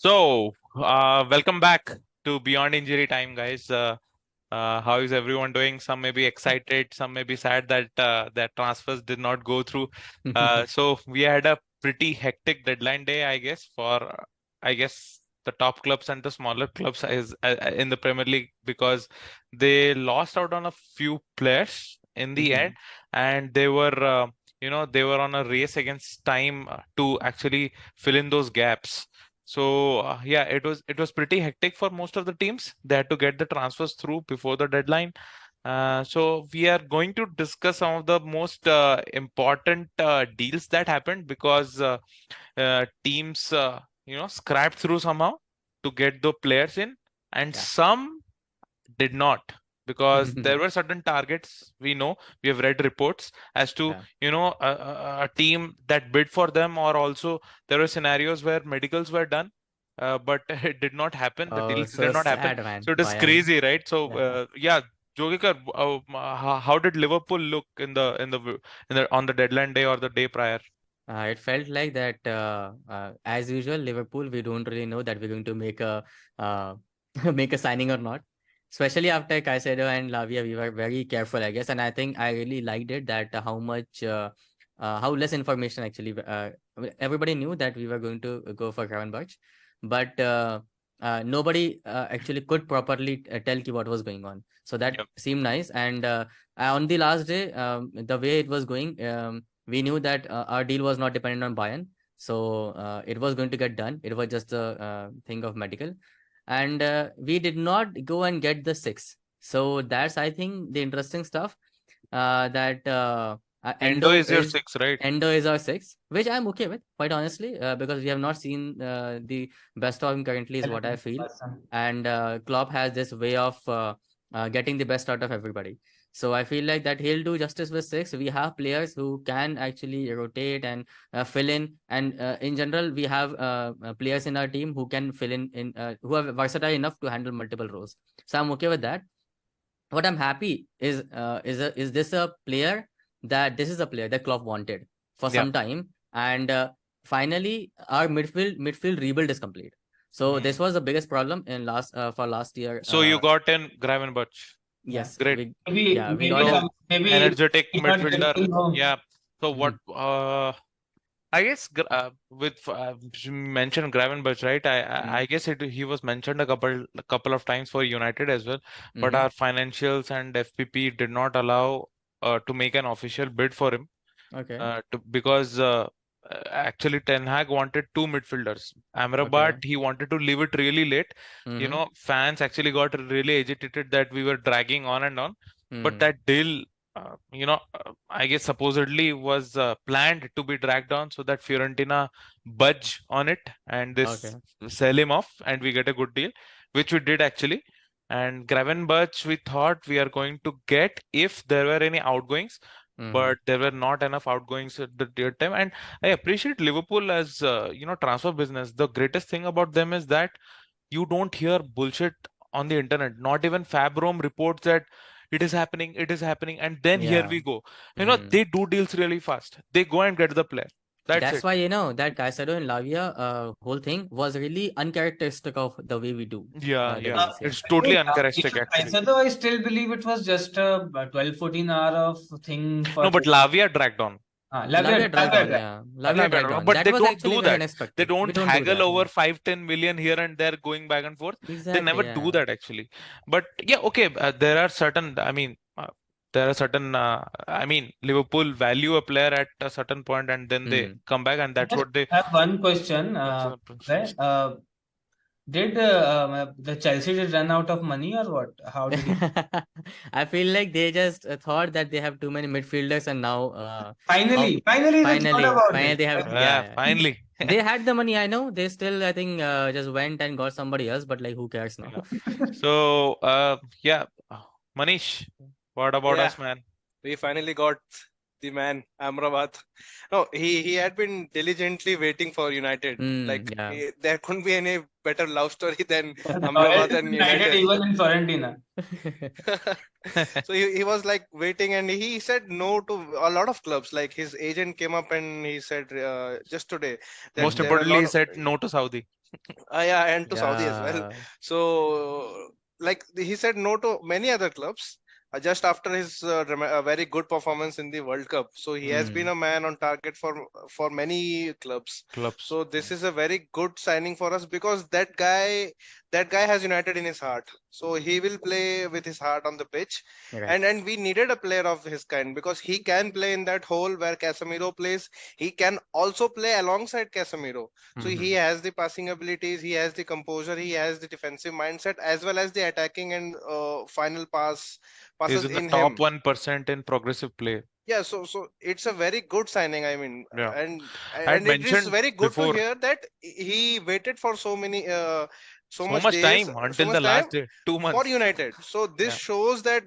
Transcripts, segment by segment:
Welcome back to Beyond Injury Time, guys. How is everyone doing? Some may be excited, some may be sad that their transfers did not go through. So we had a pretty hectic deadline day, I guess, for I guess the top clubs and the smaller clubs is in the Premier League because they lost out on a few players in the end, and they were on a race against time to actually fill in those gaps. So it was pretty hectic for most of the teams. They had to get the transfers through before the deadline. So we are going to discuss some of the most important deals that happened because teams scrapped through somehow to get the players in, and Yeah. some did not, because there were certain targets. We have read reports as to Yeah. a team that bid for them, or also there were scenarios where medicals were done, but it did not happen. The Oh, deals did so not happen. sad, man. So it is Bayern. crazy, right? So Yeah. yeah, Jogikar, how did Liverpool look on the deadline day or the day prior? It felt like that, as usual, Liverpool, we don't really know that we're going to make a uh, make a signing or not. Especially after Caicedo and Lavia, we were very careful, I guess. And I think I really liked it that how less information actually. Everybody knew that we were going to go for Gravenberch, but nobody actually could properly tell ki what was going on. So that Yep. seemed nice. And on the last day, the way it was going, we knew that our deal was not dependent on Bayern. So it was going to get done. It was just a thing of medical. And we did not go and get the six. So that's, I think, the interesting stuff. That Endo is your six, right? Endo is our six, which I'm okay with, quite honestly, because we have not seen the best of him currently, is what I feel. And Klopp has this way of getting the best out of everybody. So I feel like that he'll do justice with six. We have players who can actually rotate and fill in, and in general, we have players in our team who can fill in who are versatile enough to handle multiple roles. So I'm okay with that. What I'm happy is this a player that this is a player that Klopp wanted for Yeah. some time, and finally our midfield rebuild is complete. So this Mhm. was the biggest problem in last year. So you got in Gravenberch. Yeah. Yes, Great. Maybe, yeah, we got maybe him. So some, maybe energetic he's not midfielder. getting home. Yeah. So what? Mhm, I guess with you mentioned Gravenberch, right? I mhm, guess he was mentioned a couple of times for United as well, but mhm. our financials and FPP did not allow to make an official bid for him, Okay, because actually Ten Hag wanted two midfielders. Amrabat, okay. he wanted to leave it really late. Mhm, Fans actually got really agitated that we were dragging on and on. But mhm. that deal, I guess supposedly was planned to be dragged on so that Fiorentina budge on it and this Okay. sell him off and we get a good deal, which we did actually. And Gravenberch, we thought we are going to get if there were any outgoings, Mhm. but there were not enough outgoings at the dead time. And I appreciate Liverpool as transfer business. The greatest thing about them is that you don't hear bullshit on the internet. Not even Fab Rome reports that it is happening, and then here Yeah. we go. Mhm. They do deals really fast. They go and get the player. That's That's it. why, that Caicedo and Lavia whole thing was really uncharacteristic of the way we do Yeah, the yeah. deals. Yeah. It's totally Even uncharacteristic actually. Kaiser, though, I still believe it was just a 12, 14 hour of thing No, for but Lavia dragged on. Lavia dragged on, Lavia. yeah. Lavia Lavia dragged dragged on, on. but That they was don't actually do very that. They unexpected. We don't don't do haggle that, over yeah. 5-10 million here and there going back and forth. They Exactly, never do yeah. that actually. But yeah, okay. There are certain. I mean, there are certain. I mean, Liverpool value a player at a certain point, and then they Hmm. come back, and I that's just what they. have one question. That's the Right? principles. Did the Chelsea did run out of money or what? How did it? I feel like they just thought that they have too many midfielders, and now how Finally, they thought about finally it. they have, yeah, yeah. Finally. They had the money, I know. They still, I think, just went and got somebody else, but like, who cares now? Yeah. So yeah, Manish, what about Yeah, us, man? we finally got the man Amrabat. No, he had been diligently waiting for United. Like Yeah. there couldn't be any better love story than Loyal Amrabat to and United United. even in Fiorentina. So he was like waiting, and he said no to a lot of clubs. Like his agent came up and he said just today that Most Hmm. there are a importantly, lot he of said no to Saudi. yeah, and to Saudi as well. Yeah. So like he said no to many other clubs just after his very good performance in the World Cup. So he has been Hmm. a man on target for many clubs. Clubs. So this is a very good signing for us because that guy has United in his heart. So he will play with his heart on the pitch, Right. and we needed a player of his kind because he can play in that hole where Casemiro plays. He can also play alongside Casemiro. So he Hmm. has the passing abilities, he has the composure, he has the defensive mindset as well as the attacking and final He's passes in the in top him. 1% in progressive play. Yeah, so it's a very good signing. I mean, Yeah. I had and it is mentioned very good to before, hear that he waited for so so much much days, time so until much the time last day, two for months. United. So this Yeah. shows that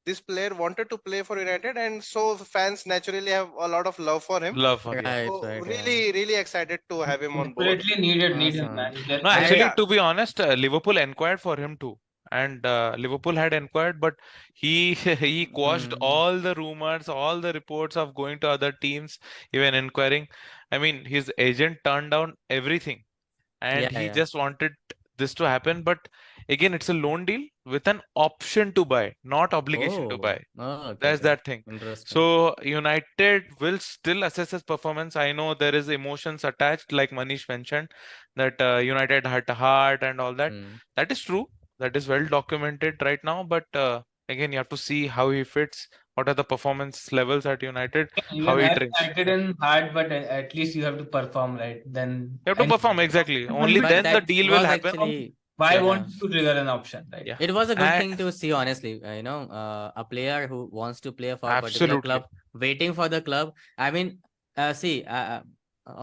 this player wanted to play for United, and so fans naturally have a lot of love for him. Love for, yeah. Right. So Right. Yeah. really excited to have him on board. Desperately needed, Awesome. man. No, And I actually, yeah, to be honest, Liverpool inquired for him too, and Liverpool had inquired, but he he quashed Hmm. all the rumors, all the reports of going to other teams, even inquiring. I mean, his agent turned down everything, Yeah. and he Yeah. just wanted this to happen. But again, it's a loan deal with an option to buy, not obligation to Oh. buy. Oh. Okay. That's Okay. that thing. Interesting. So United will still assess his performance. I know there is emotions attached, like Manish mentioned, that United had a heart and all that. Hmm. That is true. That is well documented right now. But again, you have to see how he fits. What are the performance levels at United? You How can he have trains. United Yeah. in heart, but at least you have to perform, right? Then You have to and perform exactly. will Only be But then the that deal will was happen. actually, why yeah. won't you trigger an option, right? Yeah. It was a good And thing to see, honestly. A player who wants to play for a particular absolutely. club, waiting for the club. I mean, see,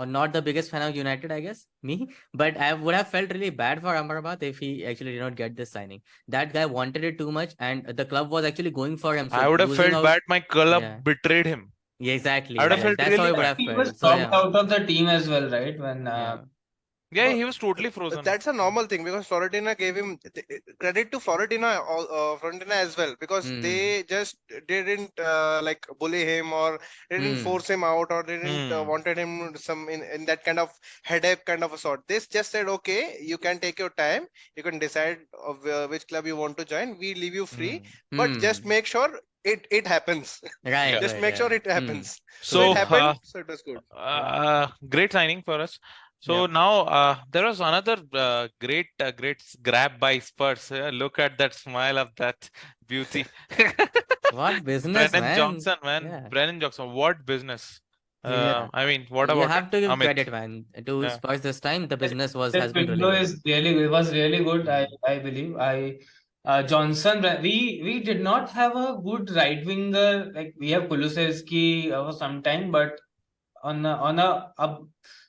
not the biggest fan of United, I guess, me, but I would have felt really bad for Amrabat if he actually did not get this signing. That guy wanted it too much, and the club was actually going for him. I So would have losing felt out, bad. My club yeah, betrayed him. yeah, I would exactly. have Like felt that's how I really would bad. have He was felt. So dropped yeah. out of the team as well, right? When Yeah. Yeah, But he was totally frozen out. that's a normal thing because Florentina gave him credit to Florentina as well because Hmm. they just didn't like bully him or didn't Hmm. force him out or didn't Hmm. wanted him some in that kind of headache kind of a sort. They just said, okay, you can take your time, you can decide of which club you want to join. We leave you free, Hmm. but just Hmm. make sure it happens. Right. Yeah. Just Right. make sure Yeah. it Hmm. happens. So it So, True. Yeah. happened. So it was good. great signing for us. So Yep. now there was another great grab by Spurs. Look at that smile of that beauty. What business, Brennan man? Johnson, man. Yeah. Brennan Johnson, what business? Yeah. I mean, what You about have to give Amit? credit, man. To Yeah. Spurs this time, the business this has been really window good. is really it was really good. Hmm. I believe Johnson. We did not have a good right winger. Like we have Kulusevski for some time, but on a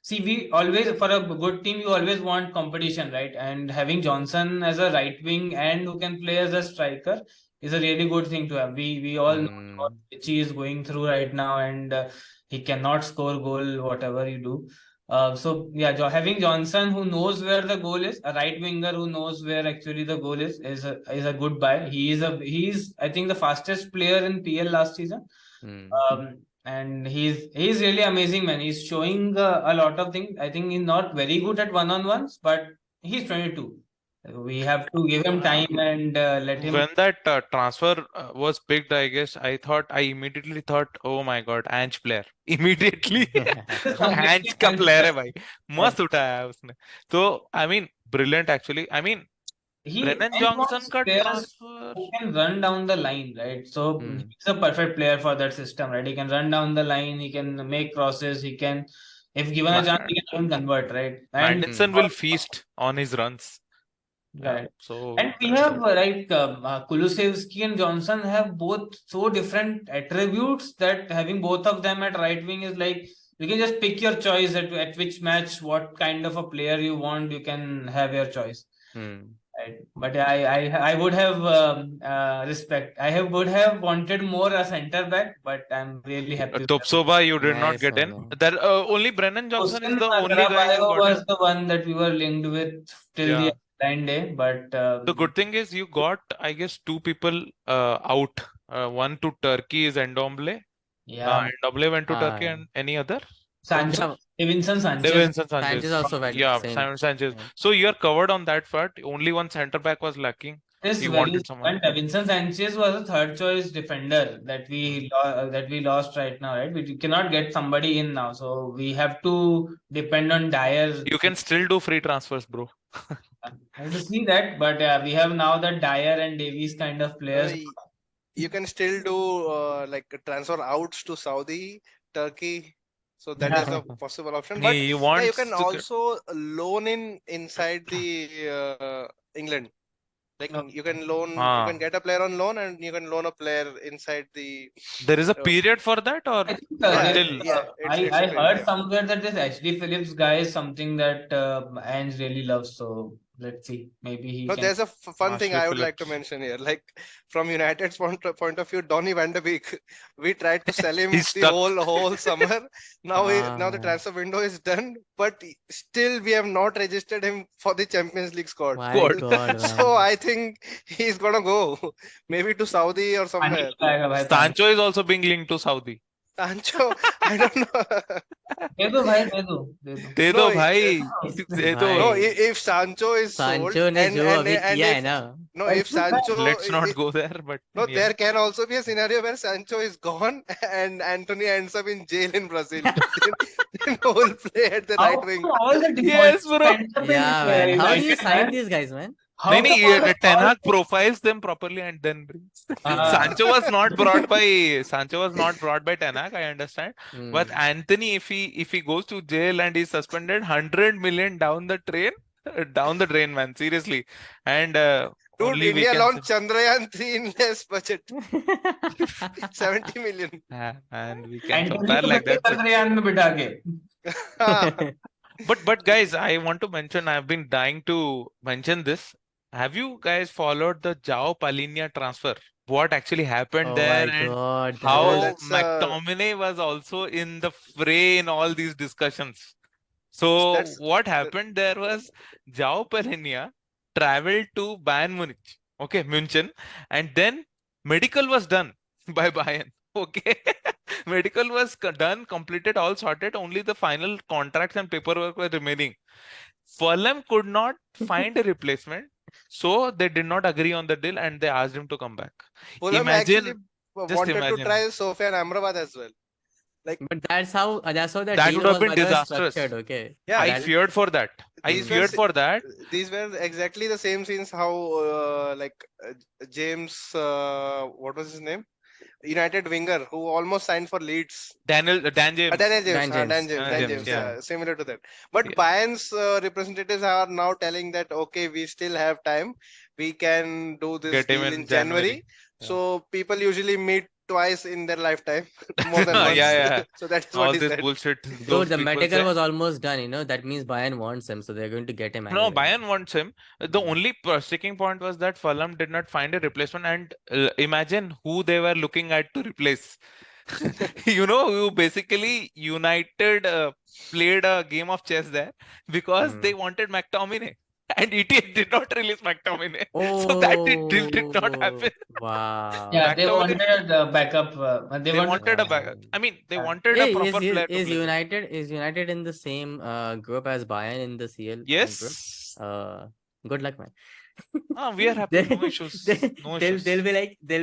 see we always for a good team you always want competition, right? And having Johnson as a right wing and who can play as a striker is a really good thing to have. We all know what Hmm. Richie is going through right now, and he cannot score goal whatever you do. So yeah, having Johnson who knows where the goal is, a right winger who knows where actually the goal is a good buy. He's I think the fastest player in PL last season. Hmm. And he's really amazing, man. He's showing a lot of things. I think he's not very good at one-on-ones, but he's 22. We have to give him Uh, time and let him. when that transfer was picked, I guess I immediately thought, oh my God, Ange player. Immediately, This is completely Ange का player है unfair. भाई. मस्त उठाया है उसने. So I mean, brilliant actually. I mean, He Brennan and Johnson wants का players transfer. who can run down the line, right? So Hmm. he's a perfect player for that system, right? He can run down the line, he can make crosses, he can, if given a chance, Ma- he can even convert, right? And Madison Hmm. will feast on his runs. Yeah. right. So And we have Kulusevski and Johnson have both so different attributes that having both of them at right wing is like you can just pick your choice at which match, what kind of a player you want, you can have your choice. Hmm. Right. But I would have would have wanted more a center back, but I'm really happy with Topsoba, you did not Nice get one, in. man. There, only Brennan Johnson is Hossein the only guy you Karabayeva got was in. the one that we were linked with till the Yeah. line day, but The good thing is you got, I guess, two people out. One to Turkey is Endomble. yeah, Endomble went to Turkey, Uh, and any other? Sanchez, yeah, Davinson Sanchez. Davinson Sanchez Sanchez. also went Yeah, same. Simon Sanchez. Yeah. So you're covered on that part. Only one center back was lacking. Is He very wanted someone. and Davinson Sanchez was a third choice defender that we lost right now, right? We cannot get somebody in now, so we have to depend on Dyer. You can still do free transfers, bro. I have to see that, but we have now the Dyer and Davies kind of players. You can still do like transfer outs to Saudi, Turkey. So that is a possible option. But He yeah, wants you can to get- also loan inside the England. Like No. you can loan, you Ah. can get a player on loan, and you can loan a player inside the. There is a period for that, or I think Yeah, until yeah, it's I a pain, heard yeah. somewhere that this HD Phillips guy is something that Ange really loves. So let's see, maybe he No, can. there's a fun thing Ashley I would like to Phillips. mention here. Like from United's point of view, Donny van de Beek, we tried to sell him He's the stuck. whole summer. Now now the Ah. transfer window is done, but still we have not registered him for the Champions League squad. My God. God, So man. I think he's gonna go maybe to Saudi or somewhere. Sancho is also being linked to Saudi. Sancho, I don't know. दे दो भाई दे दो दे दो दे No, दो भाई दे दो No, भाई if Sancho is sold सांचो ने जो अभी किया है if ना no, if Sancho let's not go there, but no, yeah. there can also be a scenario where Sancho is gone and Anthony ends up in jail in Brazil. Then who will play at the right wing? all the Yes, defaults bro. end up in, yeah man how do you United, sign man? these guys man How नहीं come नहीं all the- Ten all Hag the- profiles them properly and then brings. Ah. Sancho was not brought by Ten Hag, I understand. But Anthony, if he goes to jail and he's suspended, 100 million down the drain, man. Seriously, and Dude, only we India can launched Chandrayaan 3 in less budget, 70 million. and we can Anthony compare को like that. भी चंद्रयान में बिठा के But guys, I want to mention, I've been dying to mention this. Have you guys followed the João Palhinha transfer? What actually happened oh there, my and God how that that's McTominay was also in the fray in all these discussions. So That's- what happened there was João Palhinha traveled to Bayern Munich, okay, München, and then medical was done by Bayern. Okay, medical was done, completed, all sorted. Only the final contracts and paperwork were remaining. Fulham could not find a replacement, so they did not agree on the deal, and they asked him to come back. Fulham Imagine, actually just wanted to imagine. try Sofian Amrabat as well. but that's how that That deal would have was been by the way disastrous. structured okay Yeah, I That- feared for that. I These were feared si- for that. These were exactly the same scenes how James, what was his name? United winger who almost signed for Leeds. Dan James. Daniel James. Dan Dan James. James. Dan James, Yeah, similar to that. But Yeah. Bayern's representatives are now telling that okay, we still have time. We can do this Get him deal in in January. Yeah. So people usually meet twice in their lifetime, more than once. Yeah. So that's All what he this said. bullshit. dude those the people medical say. was almost done that means Bayern wants him so they're going to get him No, anyway. Bayern wants him. The only sticking point was that Fulham did not find a replacement, and imagine who they were looking at to replace. You basically United played a game of chess there because they wanted McTominay, and ETA did not release McTominay. So that deal did not happen. Wow. Yeah, they McTominay- wanted a backup. They wanted a backup. I mean, they wanted a Hey, proper player to is play. United in the same group as Bayern in the CL group? Yes. Good luck, man. We are happy. No They- issues. No they'll issues.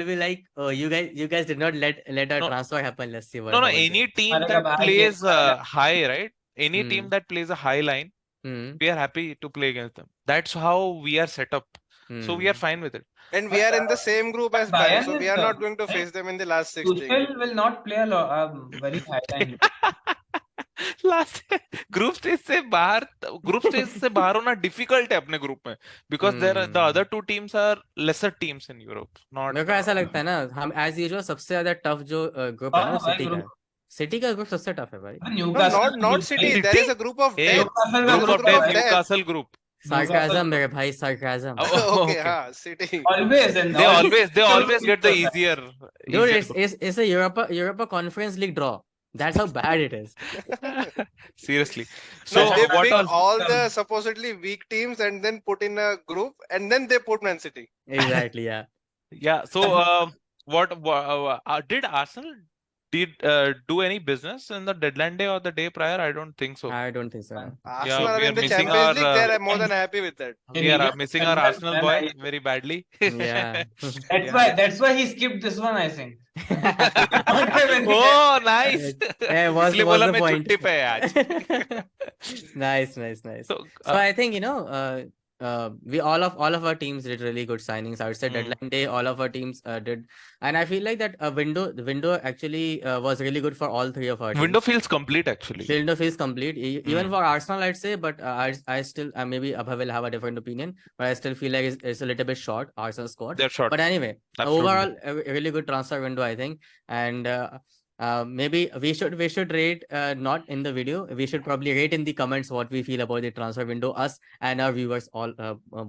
be like, oh, you guys did not let our No. transfer happen. Let's see what. No, how it any goes." team Marega that bhai, plays Marega. high, right? Any team Hmm. that plays a high line, we are happy to play against them. That's how we are set up. So we are fine with it. And we are in the same group as Bayern, so we are not going to Bayern- face them in the last 16. Tuchel will not play a very high line. Last group stage से बाहर होना difficult है अपने group में because the other two teams are lesser teams in Europe not मेरे को ऐसा लगता है ना हम एज यूजुअल सबसे ज्यादा टफ जो ग्रुप है ना भाई, सिटी का group- सिटी का ग्रुप सबसे टफ है भाई No, not City. There is a group of death. Newcastle का ग्रुप group ऑफ है डेथ भाई. Newcastle group Sarcasm, mere bhai, sarcasm. Oh, Okay, okay. City. Always and They always get the goal. easier Dude, easier it's a Europa Conference League draw. That's how bad it is. seriously. No, So they what pick all all the supposedly weak teams and then put in a group and then they put Man City. Exactly, yeah. yeah, so did Arsenal do any business in the deadline day or the day prior? I don't think so. I don't think so. No. Yeah, Arsenal are we are in the missing Champions our League. They are more than happy with that. we are missing our Arsenal boy very badly. Yeah. That's why he skipped this one, I think. Oh, nice. was इसलिए was बोला the मैं point. छुट्टी पे है आज. Nice, nice, nice. So, So I think we all of our teams did really good signings. I would say Hmm. deadline day, all of our teams did, and I feel like that the window actually was really good for all three of our teams. window feels complete actually. Window feels complete, even Hmm. for Arsenal, I'd say. But I still maybe Abha will have a different opinion, but I still feel like it's a little bit short, Arsenal squad. They're short. But anyway, Absolutely. overall, a really good transfer window, I think. And maybe we should rate not in the video. We should probably rate in the comments what we feel about the transfer window, us and our viewers, all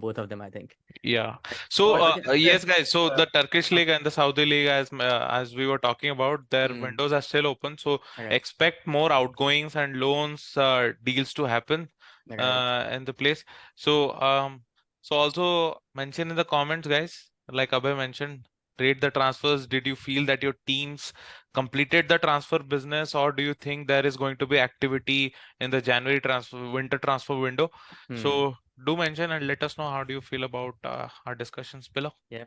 both of them, I think. Yeah. So Okay. yes, guys. So the Turkish league and the Saudi league, as we were talking about, their windows are still open. So Right. expect more outgoings and loans deals to happen Right. in the place. So also mention in the comments, guys. Like Abhay mentioned, rate the transfers. Did you feel that your teams completed the transfer business, or do you think there is going to be activity in the January winter transfer window? So do mention and let us know how do you feel about our discussions below. Yeah.